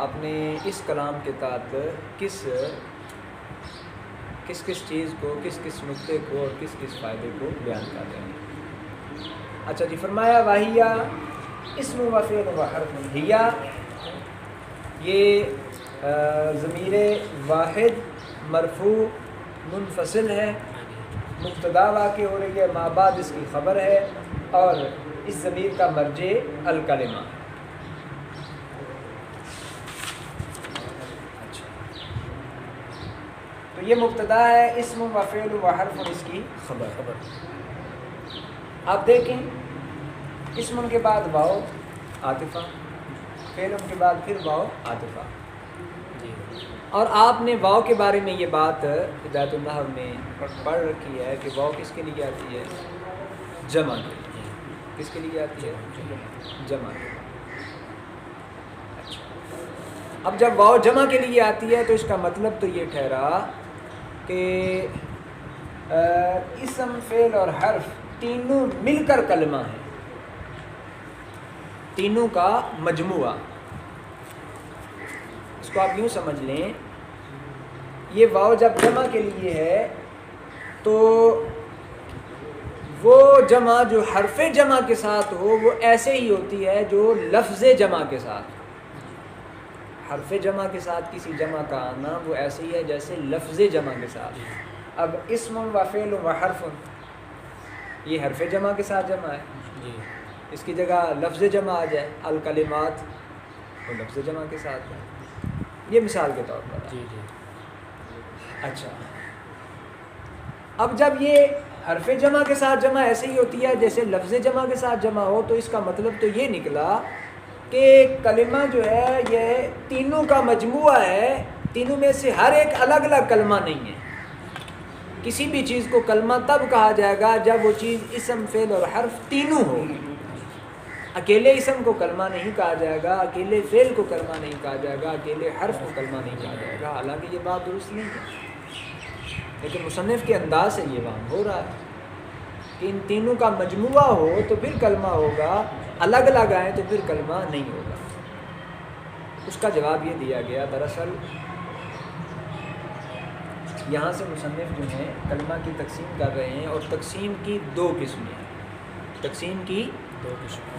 اپنے اس کلام کے تحت کس چیز کو، کس نقطے کو اور کس فائدے کو بیان کر رہے ہیں۔ اچھا جی، فرمایا واہیہ اسم و فعل و حرف۔ ہیا یہ ضمیر واحد مرفوع منفصل ہے، مبتدا واقع ہو رہی ہے، ما بعد اس کی خبر ہے، اور اس ضمیر کا مرجع الکلمہ۔ اچھا، تو یہ مبتدا ہے، اسم و فعل و حرف اور اس کی خبر۔ آپ دیکھیں اسم کے بعد واو عاطفہ، فعل کے بعد پھر واو عاطفہ، اور آپ نے واو کے بارے میں یہ بات ہدایت النحو میں پڑھ رکھی ہے کہ واو کس کے لیے آتی ہے؟ جمع کے لیے۔ کس کے لیے آتی ہے؟ جمع کے لیے۔ اچھا، اب جب واو جمع کے لیے آتی ہے تو اس کا مطلب تو یہ ٹھہرا کہ اسم فعل اور حرف تینوں مل کر کلمہ ہے، تینوں کا مجموعہ۔ اس کو آپ یوں سمجھ لیں، یہ واو جب جمع کے لیے ہے تو وہ جمع جو حرف جمع کے ساتھ ہو وہ ایسے ہی ہوتی ہے جو لفظ جمع کے ساتھ۔ حرف جمع کے ساتھ کسی جمع کا آنا وہ ایسے ہی ہے جیسے لفظ جمع کے ساتھ۔ اب اسم و فعل و حرف، یہ حرف جمع کے ساتھ جمع ہے، اس کی جگہ لفظ جمع آ جائے الکلمات، وہ لفظ جمع کے ساتھ ہے۔ یہ مثال کے طور پر۔ اچھا، اب جب یہ حرف جمع کے ساتھ جمع ایسے ہی ہوتی ہے جیسے لفظ جمع کے ساتھ جمع ہو، تو اس کا مطلب تو یہ نکلا کہ کلمہ جو ہے یہ تینوں کا مجموعہ ہے، تینوں میں سے ہر ایک الگ الگ کلمہ نہیں ہے۔ کسی بھی چیز کو کلمہ تب کہا جائے گا جب وہ چیز اسم فعل اور حرف تینوں ہو۔ اکیلے اسم کو کلمہ نہیں کہا جائے گا، اکیلے فعل کو کلمہ نہیں کہا جائے گا، اکیلے حرف کو کلمہ نہیں کہا جائے گا۔ حالانکہ یہ بات درست نہیں ہے، لیکن مصنف کے انداز سے یہ وہم ہو رہا ہے کہ ان تینوں کا مجموعہ ہو تو پھر کلمہ ہوگا، الگ الگ آئیں تو پھر کلمہ نہیں ہوگا۔ اس کا جواب یہ دیا گیا، دراصل یہاں سے مصنف جو ہیں کلمہ کی تقسیم کر رہے ہیں، اور تقسیم کی دو قسمیں ہیں۔ تقسیم کی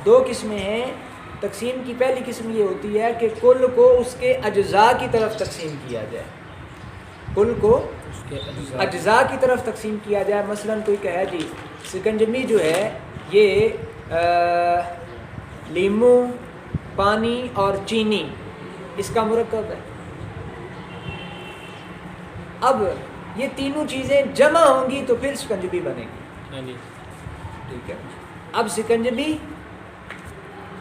دو قسمیں ہیں۔ تقسیم کی پہلی قسم یہ ہوتی ہے کہ کل کو اس کے اجزاء کی طرف تقسیم کیا جائے، کل کو اجزاء کی طرف تقسیم کیا جائے۔ مثلا کوئی کہے جی سکنجمی جو ہے یہ لیمو، پانی اور چینی اس کا مرکب ہے۔ اب یہ تینوں چیزیں جمع ہوں گی تو پھر سکنجبی بنے گی، ٹھیک ہے۔ اب سکنجبی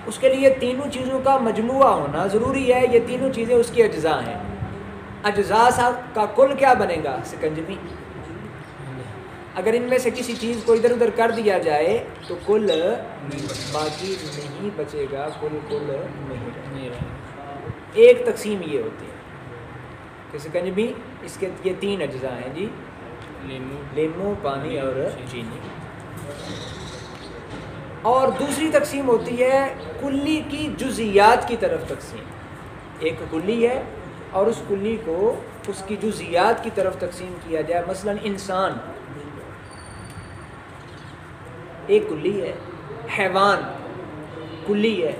اس کے لیے تینوں چیزوں کا مجموعہ ہونا ضروری ہے، یہ تینوں چیزیں اس کی اجزاء ہیں۔ اجزاء کا کل کیا بنے گا؟ سکنجبی۔ اگر ان میں سے کسی چیز کو ادھر ادھر کر دیا جائے تو کل باقی نہیں بچے گا، کل نہیں رہے گا۔ ایک تقسیم یہ ہوتی ہے کہ سکنجبی اس کے یہ تین اجزاء ہیں جی، لیمو، پانی اور چینی۔ اور دوسری تقسیم ہوتی ہے کلی کی جزیات کی طرف تقسیم۔ ایک کلی ہے اور اس کلی کو اس کی جزیات کی طرف تقسیم کیا جائے۔ مثلا انسان ایک کلی ہے، حیوان کلی ہے۔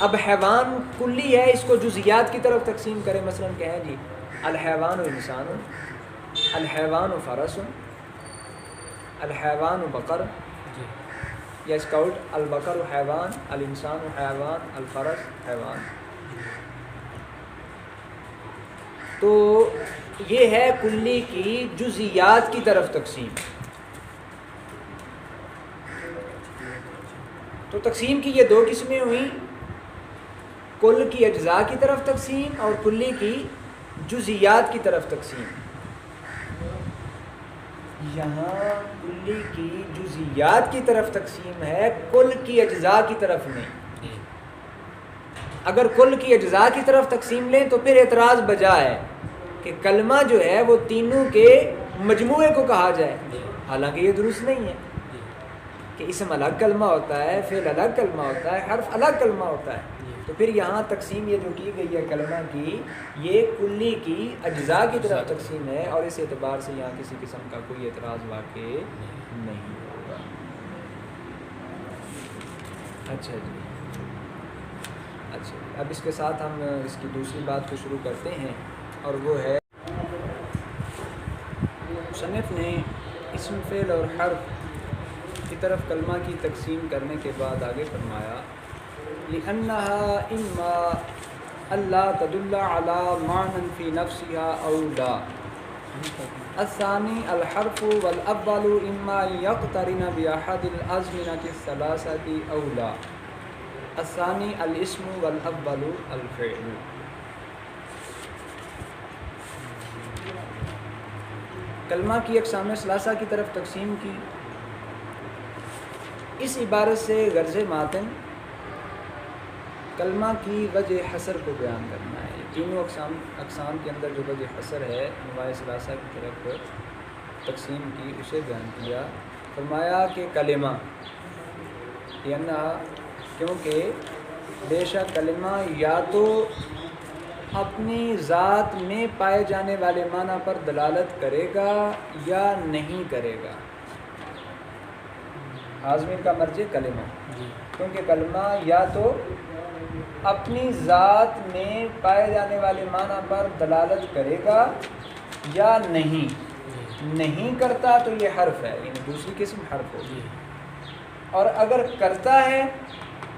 اب حیوان کلی ہے، اس کو جزیات کی طرف تقسیم کرے، مثلا کہیں جی الحیوان انسان، الحیوان فرس، الحیوان بقر، یا اس کا الٹ البقر حیوان، الانسان حیوان، الفرس حیوان۔ تو یہ ہے کلی کی جزیات کی طرف تقسیم۔ تقسیم کی یہ دو قسمیں ہوئیں، کل کی اجزاء کی طرف تقسیم اور کلی کی جزیات کی طرف تقسیم۔ یہاں کلی کی جزیات کی طرف تقسیم ہے، کل کی اجزاء کی طرف نہیں۔ اگر کل کی اجزاء کی طرف تقسیم لیں تو پھر اعتراض بجا ہے کہ کلمہ جو ہے وہ تینوں کے مجموعے کو کہا جائے، حالانکہ یہ درست نہیں ہے کہ اسم الگ کلمہ ہوتا ہے، فعل الگ کلمہ ہوتا ہے، حرف الگ کلمہ ہوتا ہے۔ تو پھر یہاں تقسیم یہ جو کی گئی ہے کلمہ کی، یہ کلی کی اجزاء کی طرف تقسیم ہے، اور اس اعتبار سے یہاں کسی قسم کا کوئی اعتراض واقع نہیں ہوگا۔ اچھا جی، اچھا، اب اس کے ساتھ ہم اس کی دوسری بات کو شروع کرتے ہیں، اور وہ ہے مصنف نے اسم، فعل اور حرف کی طرف کلمہ کی تقسیم کرنے کے بعد آگے فرمایا لِأَنَّهَا إِمَّا أَلَّا تَدُلَّ عَلَى مَعْنًى فِي نَفْسِهَا أَوْ لَا۔ الثاني الحرف والأول إما أن يقترن بأحد الأزمنة الثلاثة أو لا۔ الثاني الاسم والأول الفعل۔ کلمہ کی اقسام ثلاثہ کی طرف تقسیم کی، اس عبارت سے غرض ماتن کلمہ کی وجہ حصر کو بیان کرنا ہے۔ تینوں اقسام کے اندر جو وجہ حصر ہے انواع ثلاثہ کی طرف تقسیم کی، اسے بیان کیا۔ فرمایا کہ کلمہ، کیونکہ بے شک کلمہ یا تو اپنی ذات میں پائے جانے والے معنی پر دلالت کرے گا یا نہیں کرے گا۔ عازمین کا مرجع کلمہ، کیونکہ کلمہ یا تو اپنی ذات میں پائے جانے والے معنی پر دلالت کرے گا یا نہیں کرتا تو یہ حرف ہے، یعنی دوسری قسم حرف ہوگی، اور اگر کرتا ہے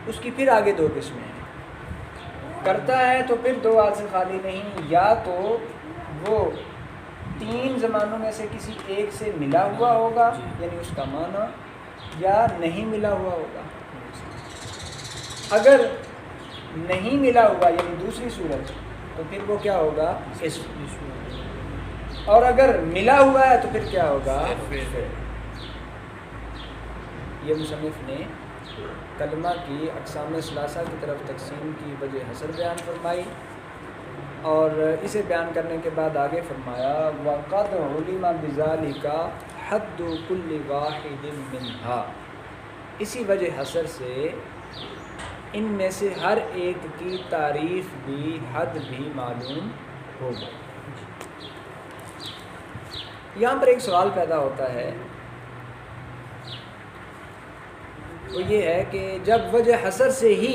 اس کی پھر آگے دو قسمیں ہیں۔ کرتا ہے تو پھر دو آج سے خالی نہیں، یا تو وہ تین زمانوں میں سے کسی ایک سے ملا ہوا ہوگا یعنی اس کا معنی، یا نہیں ملا ہوا ہوگا۔ اگر نہیں ملا ہوا یعنی دوسری صورت تو پھر وہ کیا ہوگا؟ اسم۔ اور اگر ملا ہوا ہے تو پھر کیا ہوگا؟ فعل۔ یہ مصنف نے کلمہ کی اقسام ثلاثہ کی طرف تقسیم کی وجہ حصر بیان فرمائی، اور اسے بیان کرنے کے بعد آگے فرمایا وَقَدْ عُلِمَ بِذَلِكَ حَدُّ كُلِّ وَاحِدٍ مِّنْهَا۔ اسی وجہ حصر سے ان میں سے ہر ایک کی تعریف بھی، حد بھی معلوم ہوگا۔ یہاں پر ایک سوال پیدا ہوتا ہے، وہ یہ ہے کہ جب وجہ حصر سے ہی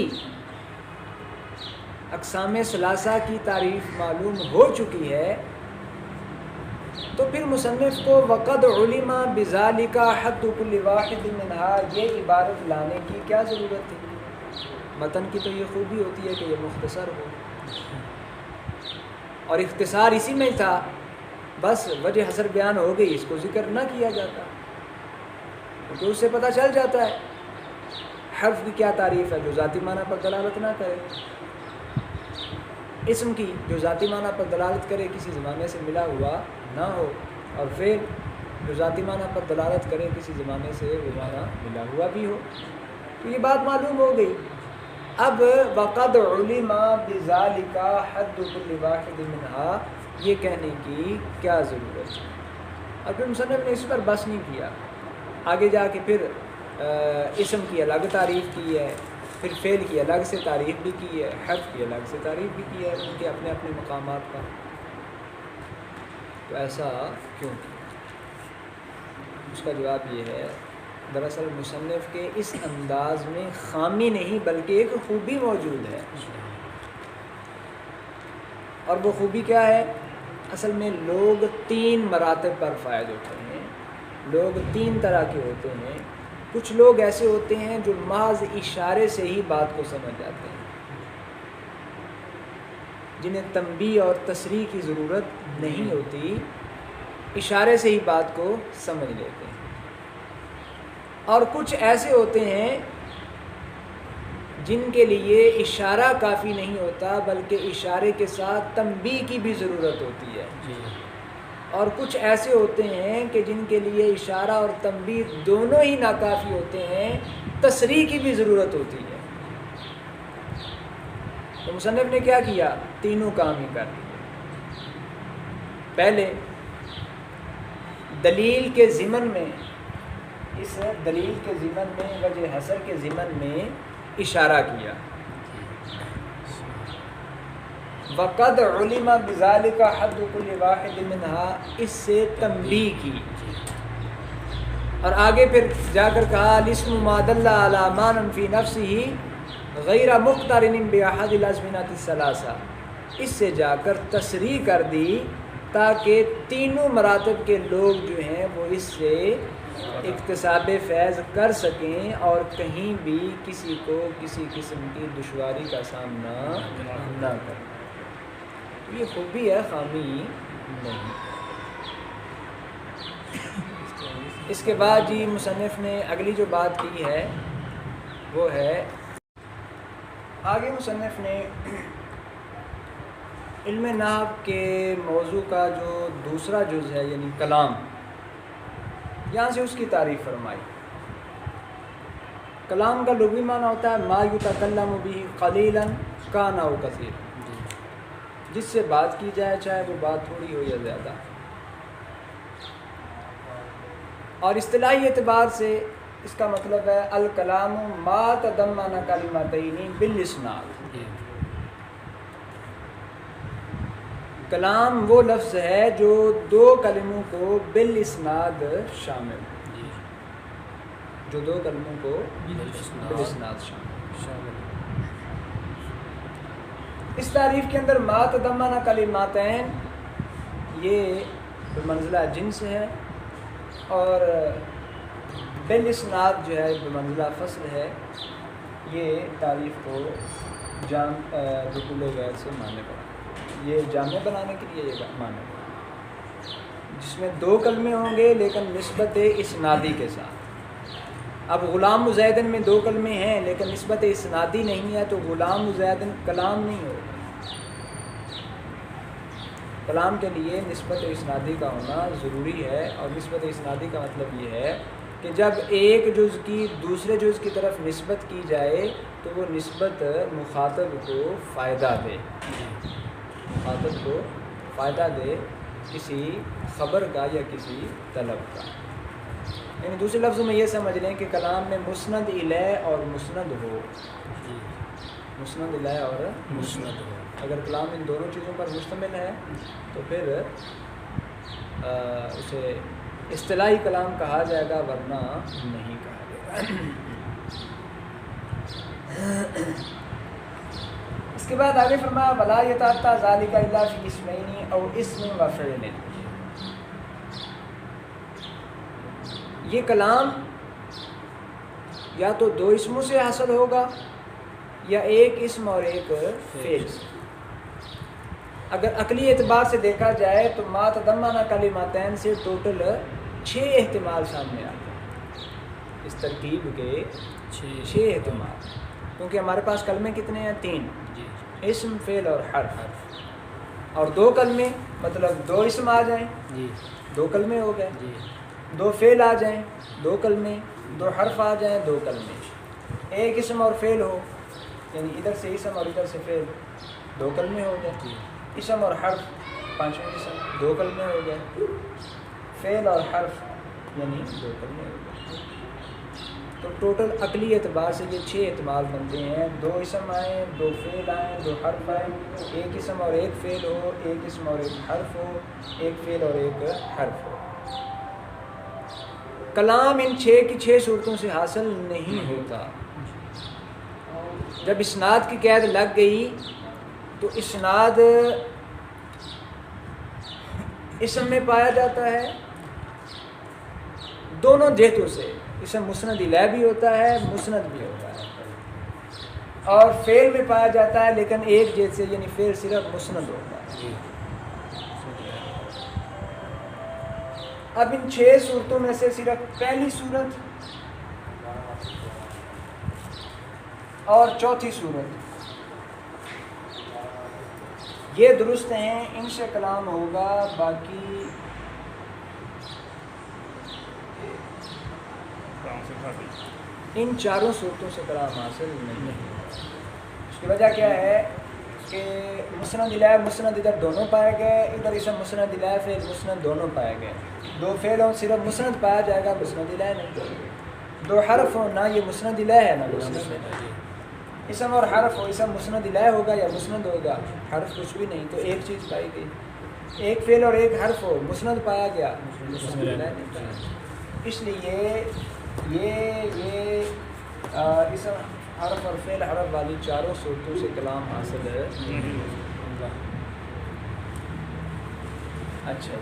اقسام ثلاثہ کی تعریف معلوم ہو چکی ہے تو پھر مصنف کو وقد علم بذالک حد کل واحد منہا یہ عبارت لانے کی کیا ضرورت تھی؟ متن کی تو یہ خوبی ہوتی ہے کہ یہ مختصر ہو، اور اختصار اسی میں تھا، بس وجہ حصر بیان ہو گئی، اس کو ذکر نہ کیا جاتا، کیونکہ اس سے پتہ چل جاتا ہے حرف کی کیا تعریف ہے جو ذاتی معنی پر دلالت نہ کرے، اسم کی جو ذاتی معنی پر دلالت کرے کسی زمانے سے ملا ہوا نہ ہو، اور فعل جو ذاتی معنی پر دلالت کرے کسی زمانے سے وہ معنی ملا ہوا بھی ہو۔ تو یہ بات معلوم ہو گئی۔ اب وقد علم بذالک حد کل واحد منہا یہ کہنے کی کیا ضرورت ہے؟ اور پھر مصنف نے اس پر بس نہیں کیا، آگے جا کے پھر اسم کی الگ تعریف کی ہے، پھر فعل کی الگ سے تعریف بھی کی ہے، حرف کی الگ سے تعریف بھی کی ہے ان کے اپنے اپنے مقامات پر۔ تو ایسا کیوں کیا؟ اس کا جواب یہ ہے، دراصل مصنف کے اس انداز میں خامی نہیں بلکہ ایک خوبی موجود ہے، اور وہ خوبی کیا ہے؟ اصل میں لوگ تین مراتب پر فائد ہوتے ہیں، لوگ تین طرح کے ہوتے ہیں۔ کچھ لوگ ایسے ہوتے ہیں جو محض اشارے سے ہی بات کو سمجھ جاتے ہیں، جنہیں تنبیہ اور تصریح کی ضرورت نہیں ہوتی، اشارے سے ہی بات کو سمجھ لیتے ہیں۔ اور کچھ ایسے ہوتے ہیں جن کے لیے اشارہ کافی نہیں ہوتا بلکہ اشارے کے ساتھ تنبیہ کی بھی ضرورت ہوتی ہے، اور کچھ ایسے ہوتے ہیں کہ جن کے لیے اشارہ اور تنبیہ دونوں ہی ناکافی ہوتے ہیں، تصریح کی بھی ضرورت ہوتی ہے۔ تو مصنف نے کیا کیا؟ تینوں کام ہی کر دیے۔ پہلے دلیل کے ضمن میں، اس دلیل کے ضمن میں، وجہ حصر کے ضمن میں اشارہ کیا، وقد علم بذلك حد كل واحد منها، اس سے تنبیہ کی، اور آگے پھر جا کر کہا الاسم ما دل على معنى في نفسه غیر مقترن باحد الازمنة الثلاثة، اس سے جا کر تصریح کر دی تاکہ تینوں مراتب کے لوگ جو ہیں وہ اس سے اکتساب فیض کر سکیں اور کہیں بھی کسی کو کسی قسم کی دشواری کا سامنا نہ کریں۔ تو یہ خوبی ہے، خامی نہیں۔ اس کے بعد جی مصنف نے اگلی جو بات کی ہے وہ ہے، آگے مصنف نے علم نحو کے موضوع کا جو دوسرا جز ہے یعنی کلام، یہاں سے اس کی تعریف فرمائی۔ کلام کا لغوی معنی ہوتا ہے ما یتکلم به قلیلا کان او کثیر، جس سے بات کی جائے چاہے وہ بات تھوڑی ہو یا زیادہ، اور اصطلاحی اعتبار سے اس کا مطلب ہے الکلام ما تضمن کلمتین بالاسناد، کلام وہ لفظ ہے جو دو کلموں کو بالاسناد شامل، جو دو کلموں کو بالاسناد شامل۔ اس تعریف کے اندر ما تضمن کلمتین یہ بمنزلہ جنس ہے، اور بالاسناد جو ہے بمنزلہ فصل ہے، یہ تعریف کو دخول غیر سے معنی بنا، یہ جامع بنانے کے لیے یہ معنی بنا، جس میں دو کلمے ہوں گے لیکن نسبت اسنادی کے ساتھ۔ اب غلام و زیدن میں دو کلمے ہیں لیکن نسبت اسنادی نہیں ہے، تو غلام و زیدن کلام نہیں ہوگا۔ کلام کے لیے نسبت اسنادی کا ہونا ضروری ہے، اور نسبت اسنادی کا مطلب یہ ہے کہ جب ایک جز کی دوسرے جز کی طرف نسبت کی جائے تو وہ نسبت مخاطب کو فائدہ دے، مخاطب کو فائدہ دے کسی خبر کا یا کسی طلب کا۔ یعنی دوسرے لفظوں میں یہ سمجھ لیں کہ کلام میں مسند الیہ اور مسند ہو، مسند الیہ اور مسند ہو، اگر کلام ان دونوں چیزوں پر مشتمل ہے تو پھر اسے اصطلاحی کلام کہا جائے گا، ورنہ نہیں کہا جائے گا۔ اس کے بعد آگے فرمایا ولا یتعطى ذلك الا في اسمین او اسم و فعل، یہ کلام یا تو دو اسموں سے حاصل ہوگا یا ایک اسم اور ایک فعل سے۔ اگر عقلی اعتبار سے دیکھا جائے تو ما تضمن کلمتین سے ٹوٹل 6 احتمال سامنے آتے ہیں، اس ترکیب کے 6 احتمال، کیونکہ ہمارے پاس کلمے کتنے ہیں؟ 3، اسم، فعل اور حرف، اور 2 کلمے مطلب 2 اسم آ جائیں 2 کلمے ہو گئے، 2 فعل آ جائیں 2 کلمے، 2 حرف آ جائیں 2 کلمے، ایک اسم اور فعل ہو یعنی ادھر سے اسم اور ادھر سے فعل 2 کلمے ہو گئے، اسم اور حرف 5واں اسم 2 کلمے ہو گئے، فعل اور حرف یعنی 2 کلمے ہو گئے۔ تو ٹوٹل عقلی اعتبار سے یہ 6 احتمال بنتے ہیں، 2 اسم آئیں 2 فعل آئیں 2 حرف آئیں، ایک اسم اور ایک فعل ہو، ایک اسم اور ایک حرف ہو، ایک فعل اور ایک حرف ہو۔ کلام ان 6 کی 6 صورتوں سے حاصل نہیں ہوتا۔ جب اسناد کی قید لگ گئی تو اسناد اسم میں پایا جاتا ہے دونوں جہتوں سے، اسم مسند الیہ بھی ہوتا ہے مسند بھی ہوتا ہے، اور فعل میں پایا جاتا ہے لیکن ایک جہت سے یعنی فعل صرف مسند ہوتا ہے۔ اب ان 6 صورتوں میں سے صرف پہلی صورت اور چوتھی صورت یہ درست ہیں، ان سے کلام ہوگا، باقی ان چاروں صورتوں سے کلام حاصل نہیں ہے۔ اس کی وجہ کیا ہے کہ مسند الہ مسند ادھر دونوں پائے گئے، ادھر اسم مسند الہ فعل مسند دونوں پائے گئے۔ دو فعل ہوں صرف مسند پایا جائے گا، مسند الہ نہیں۔ دو حرف ہوں، نہ یہ مسند الہ ہے نہ مسند الہ۔ اسم اور حرف ہو، اسم مسند الہ ہوگا یا مسند ہوگا، حرف کچھ بھی نہیں، تو ایک چیز پائی گئی۔ ایک فعل اور ایک حرف ہو، مسند پایا گیا، مسند الہ نہیں پایا۔ اس لیے یہ اسم حرف اور فعل حرف والی چاروں صورتوں سے کلام حاصل ہے۔ اچھا